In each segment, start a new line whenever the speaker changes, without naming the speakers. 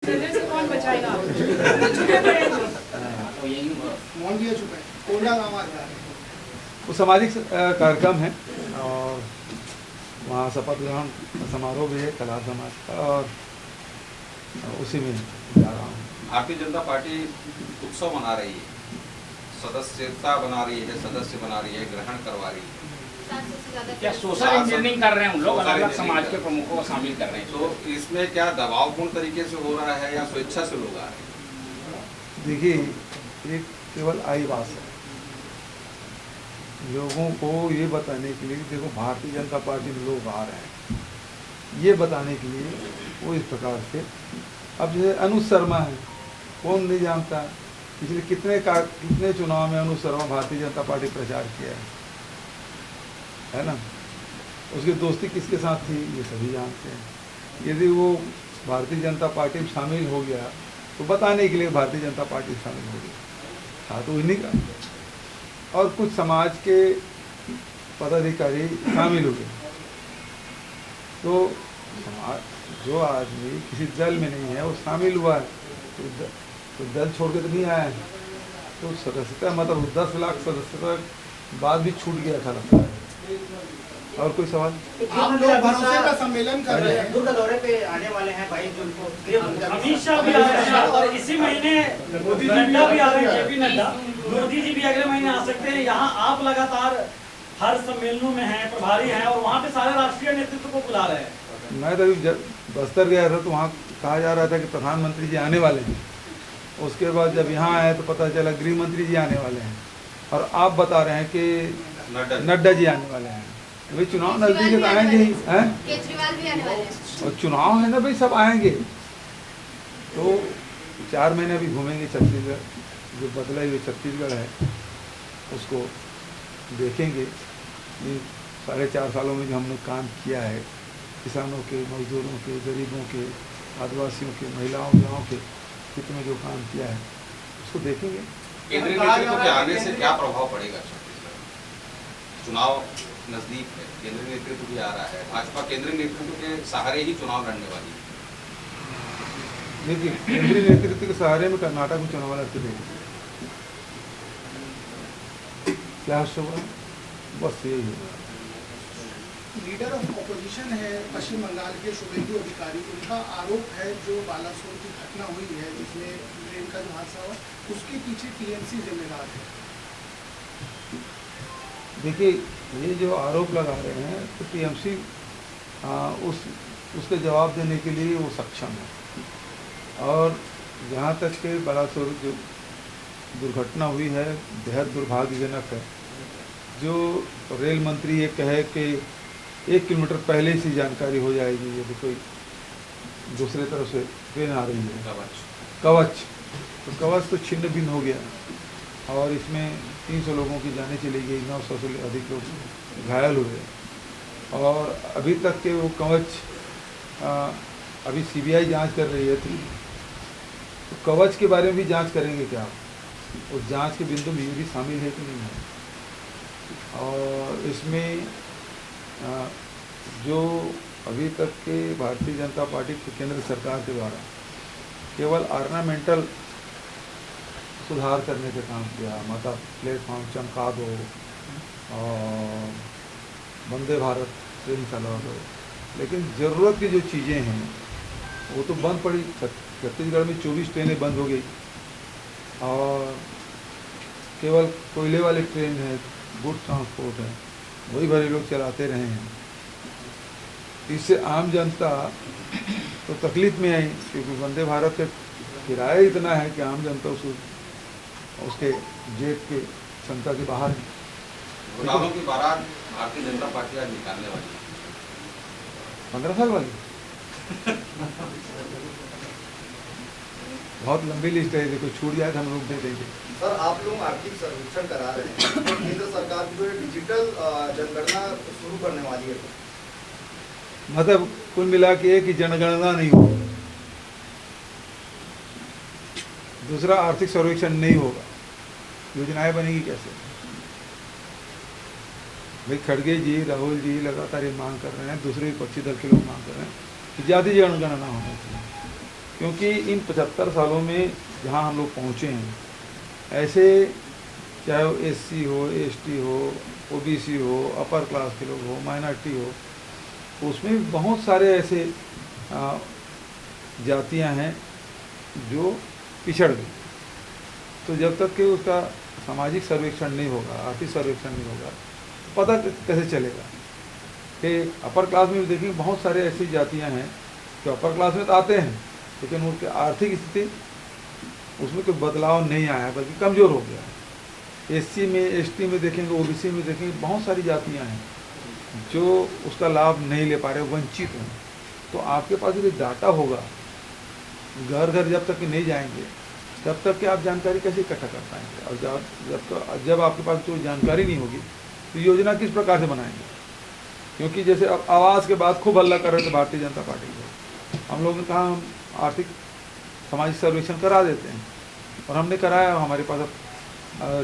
से कौन बचाएगा?
वो सामाजिक कार्यक्रम है और वहाँ शपथ ग्रहण समारोह भी है कलार समाज का, और उसी में जा रहा हूँ।
भारतीय जनता पार्टी उत्सव मना रही है, सदस्यता बना रही है, सदस्य बना रही है, ग्रहण करवा रही है।
क्या सोशल इंजीनियरिंग कर रहे हैं उन लोग, अलग अलग समाज के प्रमुखों को शामिल कर रहे हैं?
तो इसमें क्या दबावपूर्ण तरीके से हो रहा है या स्वेच्छा से लोग आ रहे हैं?
देखिए, एक केवल आईवास है लोगों को ये बताने के लिए, देखो भारतीय जनता पार्टी में लोग आ रहे हैं, ये बताने के लिए वो इस प्रकार से। अब जैसे अनुज शर्मा है, कौन नहीं जानता, पिछले कितने चुनाव में अनुज शर्मा भारतीय जनता पार्टी प्रचार किया है ना। उसकी दोस्ती किसके साथ थी ये सभी जानते हैं। यदि वो भारतीय जनता पार्टी में शामिल हो गया तो बताने के लिए भारतीय जनता पार्टी शामिल हो गई था, तो इन्हीं का और कुछ समाज के पदाधिकारी शामिल हो गए। तो समाज जो आदमी किसी दल में नहीं है वो शामिल हुआ है, तो दल छोड़ के तो नहीं आया है। तो सदस्यता मतलब 10 लाख सदस्यता बाद भी छूट गया था लगता है। और कोई सवाल?
आप लोग भरोसे का सम्मेलन कर रहे हैं,
दुर्ग दौरे पे आने वाले हैं 22 जून को।
अमित शाह भी आ रहे हैं और इसी महीने मोदी जी भी आ रहे हैं, जेपी नड्डा, मोदी जी भी अगले महीने आ सकते हैं। यहाँ आप लगातार हर सम्मेलनों में हैं, प्रभारी हैं, और वहाँ पे सारे राष्ट्रीय नेतृत्व को बुला रहे हैं।
मैं तो अभी बस्तर गया था तो वहाँ कहा जा रहा था कि प्रधानमंत्री जी आने वाले हैं। उसके बाद जब यहाँ आए तो पता चला गृह मंत्री जी आने वाले हैं, और आप बता रहे हैं कि नड्डा जी आने वाले हैं। भाई चुनाव नजदीक है तो आएंगे ही, हैं?
केजरीवाल भी आने वाले हैं।
और चुनाव है ना भाई, सब आएंगे। तो 4 महीने अभी घूमेंगे छत्तीसगढ़, जो बदला हुए छत्तीसगढ़ है उसको देखेंगे। ये 4.5 सालों में जो हमने काम किया है, किसानों के, मजदूरों के, गरीबों के, आदिवासियों के, महिलाओं गाँव के हित में जो काम किया है उसको देखेंगे।
केंद्रीय नेतृत्व के आने से क्या प्रभाव पड़ेगा छत्तीसगढ़? चुनाव नजदीक है, केंद्रीय नेतृत्व भी आ रहा है, भाजपा केंद्रीय नेतृत्व के सहारे ही चुनाव लड़ने वाली है।
देखिए, केंद्रीय नेतृत्व के सहारे में कर्नाटक में चुनाव लड़ते देंगे, क्या होगा बस यही है।
लीडर ऑफ ऑपोजिशन है पश्चिम बंगाल के शुभेंदु अधिकारी, उनका आरोप है जो बालासोर की घटना हुई है जिसमें ट्रेन का जो हादसा हुआ उसके पीछे टीएमसी जिम्मेदार है।
देखिए, ये जो आरोप लगा रहे हैं तो टीएमसी उसके जवाब देने के लिए वो सक्षम है। और जहाँ तक के बालासोर जो दुर्घटना हुई है बेहद दुर्भाग्यजनक है। जो रेल मंत्री ये कहे कि 1 किलोमीटर पहले से जानकारी हो जाएगी यदि कोई दूसरे तरफ से ट्रेन आ रही है, कवच तो कवच तो छिन्न भिन्न हो गया, और इसमें 300 लोगों की जानें चली गई, 900 से अधिक लोग घायल हुए। और अभी तक के वो कवच अभी सीबीआई जांच कर रही है, तो कवच के बारे में भी जांच करेंगे क्या? उस जांच के बिंदु में ये भी शामिल है कि नहीं है? और इसमें जो अभी तक के भारतीय जनता पार्टी की केंद्र सरकार के द्वारा केवल ऑर्नामेंटल सुधार करने का काम किया, मतलब प्लेटफॉर्म चमका दो और वंदे भारत ट्रेन चला दो, लेकिन ज़रूरत की जो चीज़ें हैं वो तो बंद पड़ी। छत्तीसगढ़ में 24 ट्रेनें बंद हो गई, और केवल कोयले वाली ट्रेन है, गुड ट्रांसपोर्ट है, वही भरे लोग चलाते रहे हैं। इससे आम जनता तो तकलीफ में आई, क्योंकि वंदे भारत का किराया इतना है कि आम जनता उसके जेब के क्षमता के बाहर है।
घोटालों की बारात भारतीय जनता पार्टी आज निकालने वाली है।
15 साल वाली बहुत लंबी लिस्ट है, देखो छूट जाए तो हम लोग दे देंगे।
सर, आप लोग आर्थिक सर्वेक्षण करा रहे हैं, तो केंद्र सरकार जो है डिजिटल जनगणना शुरू करने वाली है,
मतलब कुल मिला के एक ही जनगणना नहीं होगी, दूसरा आर्थिक सर्वेक्षण नहीं होगा, योजनाएं बनेगी कैसे? भाई खड़गे जी, राहुल जी लगातार ये मांग कर रहे हैं, दूसरे विपक्षी दल के लोग मांग कर रहे हैं कि जाति जनगणना होना चाहिए। क्योंकि इन 75 सालों में जहाँ हम लोग पहुँचे हैं, ऐसे चाहे वो SC हो, ST हो, OBC हो, अपर क्लास के लोग हो, माइनॉरिटी हो, उसमें बहुत सारे ऐसे जातियां हैं जो पिछड़ गई। तो जब तक कि उसका सामाजिक सर्वेक्षण नहीं होगा, आर्थिक सर्वेक्षण नहीं होगा, पता कैसे चलेगा कि अपर क्लास में भी देखेंगे बहुत सारे ऐसी जातियां हैं जो अपर क्लास में तो आते हैं, लेकिन उनकी आर्थिक स्थिति उसमें कोई बदलाव नहीं आया है, बल्कि कमज़ोर हो गया है। SC में, ST में देखेंगे, OBC में देखेंगे, बहुत सारी जातियाँ हैं जो उसका लाभ नहीं ले पा रहे, वंचित हैं। तो आपके पास यदि डाटा होगा, घर घर जब तक कि नहीं जाएंगे तब तक कि आप जानकारी कैसे इकट्ठा कर पाएंगे, और जब आपके पास कोई जानकारी नहीं होगी तो योजना किस प्रकार से बनाएंगे। क्योंकि जैसे अब आवास के बाद खूब हल्ला कर रहे थे भारतीय जनता पार्टी को, हम लोगों ने कहा हम आर्थिक सामाजिक सर्वेक्षण करा देते हैं, और हमने कराया, हमारे पास अब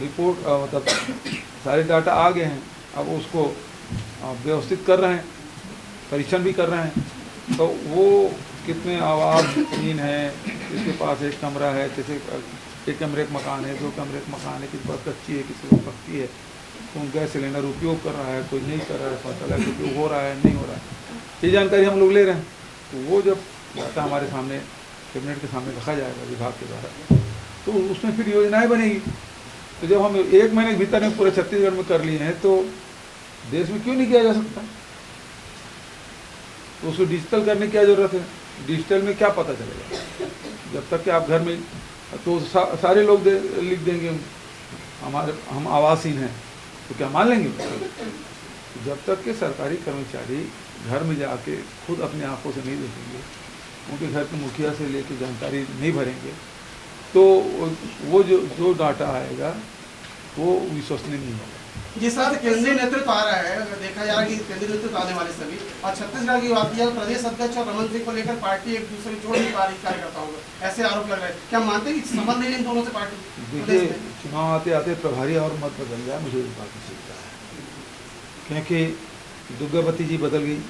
रिपोर्ट मतलब सारे डाटा आ गए हैं। अब उसको व्यवस्थित कर रहे हैं, परीक्षण भी कर रहे हैं। तो वो कितने आवासहीन हैं, किसके पास एक कमरा है, जैसे एक कमरे एक मकान है, 2 कमरे एक मकान है, किसी पास कच्ची है, किसी को पक्की है, कौन गैस सिलेंडर उपयोग कर रहा है, कोई नहीं कर रहा है, शौचालय का उपयोग हो रहा है, नहीं हो रहा है, ये जानकारी हम लोग ले रहे हैं। तो वो जब डाटा हमारे सामने कैबिनेट के सामने रखा जाएगा विभाग के द्वारा, तो उसमें फिर योजनाएं बनेगी। तो जब हम 1 महीने के भीतर में पूरे छत्तीसगढ़ में कर लिए हैं, तो देश में क्यों नहीं किया जा सकता? तो उसको डिजिटल करने की क्या ज़रूरत है? डिजिटल में क्या पता चलेगा? जब तक कि आप घर में तो सारे लोग लिख देंगे हम आवासहीन हैं, तो क्या मान लेंगे? जब तक कि सरकारी कर्मचारी घर में जाके खुद अपने आंखों से नहीं देखेंगे, उनके घर के मुखिया से लेकर जानकारी नहीं भरेंगे, तो वो जो डाटा आएगा वो विश्वसनीय नहीं होगा।
जिस तरह से केंद्रीय नेतृत्व आ रहा है, अगर देखा जा रहा है कि केंद्रीय नेतृत्व आने वाले सभी, और छत्तीसगढ़ की बात किया, प्रदेश अध्यक्ष और रमन सिंह को लेकर पार्टी एक दूसरे को जोड़ नहीं पा रही कार्यकर्ताओं को, ऐसे आरोप लग रहे हैं। क्या मानते हैं कि संबंध नहीं है इन दोनों से पार्टी?
देखिए, चुनाव आते आते प्रभारी और मत बदल जाए, मुझे इस बात की चिंता है। क्योंकि दुर्गावती जी बदल गई,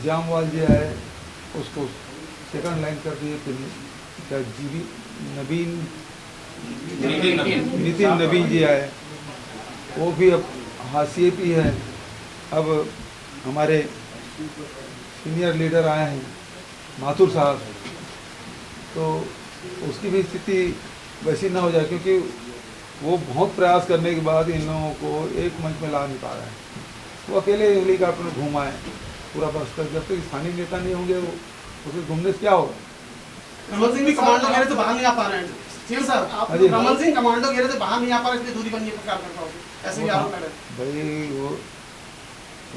जामवाल जी आए, उसको सेकंड लाइन कर दिए, फिर क्या नितिन नवीन जी आए, वो भी अब हाशिए पे है। अब हमारे सीनियर लीडर आए हैं, माथुर साहब, तो उसकी भी स्थिति वैसी ना हो जाए, क्योंकि वो बहुत प्रयास करने के बाद इन लोगों को एक मंच में ला नहीं पा रहा है। वो अकेले हेलीकॉप्टर में घूमा है पूरा बस्तर, जब तक स्थानीय नेता नहीं होंगे वो उसके घूमने से क्या होगा?
रमन सिंह भी कमांडो घेरे से बाहर नहीं आ पा रहे हैं। सर, रमन सिंह कमांडो घेरे से बाहर नहीं आ पा रहे, इसलिए दूरी बनने का कार्यकर्ता हो, ऐसे भी आरोप लग रहे हैं।
भाई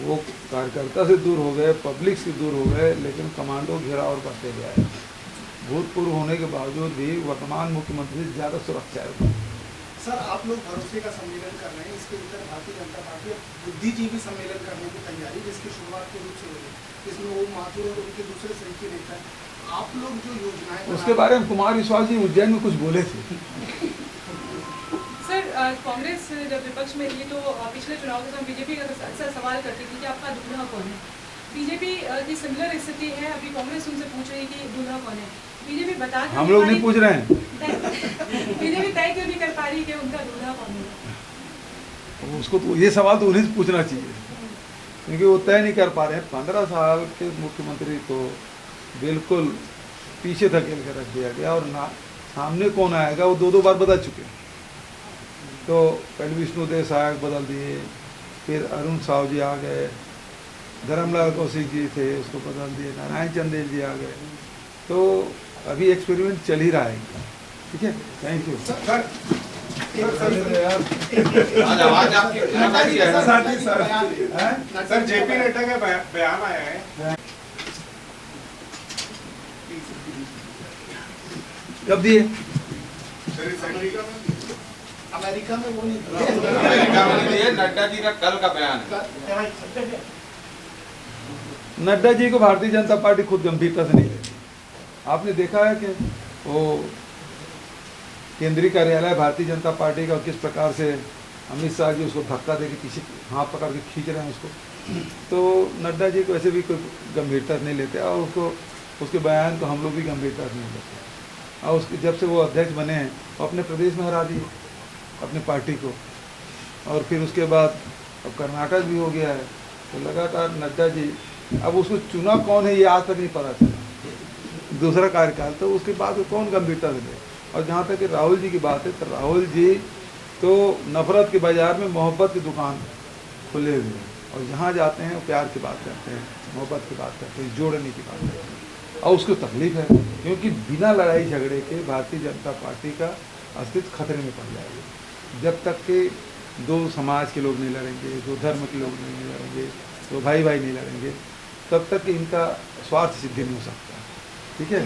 वो कार्यकर्ता से दूर हो गए, पब्लिक से दूर हो गए, लेकिन कमांडो घेरा और बढ़ते गया है। भूतपूर्व होने के बावजूद भी वर्तमान मुख्यमंत्री से ज़्यादा सुरक्षा है।
सर, आप लोग भरोसे का सम्मेलन कर रहे हैं, इसके अंदर भारतीय जनता पार्टी बुद्धिजीवी सम्मेलन करने की तैयारी, जिसकी शुरुआत के रूप से हो रही है, इसमें वो माथुर और उनके दूसरे सही के नेता है। आप लोग जो योजनाएं, उसके
बारे में कुमार विश्वास जी उज्जैन में कुछ बोले थे।
सर, कांग्रेस जब विपक्ष में रही तो पिछले चुनाव के समय बीजेपी का अक्सर सवाल करती थी कि आपका दूल्हा कौन है। बीजेपी की सिमिलर स्थिति है, अभी कांग्रेस उनसे पूछ रही है कि दूल्हा कौन है। बीजेपी बता,
हम लोग नहीं पूछ रहे हैं।
बीजेपी तय क्यों नहीं कर पा रही कि उनका दूल्हा कौन है?
उसको तो ये सवाल तो उन्हें पूछना चाहिए, क्योंकि वो तय नहीं कर पा रहे हैं। 15 साल के मुख्यमंत्री को बिल्कुल पीछे धकेल कर रख दिया गया, और ना सामने कौन आएगा वो 2-2 बार बदल चुके। तो पहले विष्णुदेव सहायक बदल दिए, फिर अरुण साहू जी आ गए, धर्मलाल कौशिक जी थे उसको बदल दिए, नारायण चंदेल जी आ गए। तो अभी एक्सपेरिमेंट चल ही रहा है। ठीक है, thank you sir.
Sir, JP Nadda का बयान आया है।
कब दिए?
अमेरिका में वो नहीं,
अमेरिका में नहीं, नड्डा जी का कल का बयान है।
नड्डा जी को भारतीय जनता पार्टी खुद गंभीरता से नहीं लेती। आपने देखा है कि वो केंद्रीय कार्यालय भारतीय जनता पार्टी का किस प्रकार से अमित शाह जी उसको धक्का देके पीछे हाथ पकड़ के खींच रहे हैं उसको। तो नड्डा जी को ऐसे भी कोई गंभीरता नहीं लेते, और उसको उसके बयान को हम लोग भी गंभीरता से नहीं लेते। और उसके जब से वो अध्यक्ष बने हैं वो अपने प्रदेश में हरा दिए अपनी पार्टी को, और फिर उसके बाद अब कर्नाटक भी हो गया है, तो लगातार नड्डा जी, अब उसको चुना कौन है ये आज तक नहीं पता चला, दूसरा कार्यकाल, तो उसके बाद वो कौन गंभीरता से ले। और जहाँ तक कि राहुल जी की बात है, तो राहुल जी तो नफरत के बाज़ार में मोहब्बत की दुकान खुले हुए हैं, और जहाँ जाते हैं वो प्यार की बात करते हैं, मोहब्बत की बात करते हैं, जोड़ने की बात करते हैं, और उसको तकलीफ है क्योंकि बिना लड़ाई झगड़े के भारतीय जनता पार्टी का अस्तित्व खतरे में पड़ जाएगा। जब तक के दो समाज के लोग नहीं लड़ेंगे, दो धर्म के लोग नहीं लड़ेंगे, दो भाई भाई नहीं लड़ेंगे, तब तक इनका स्वार्थ सिद्धि नहीं हो सकता। ठीक है।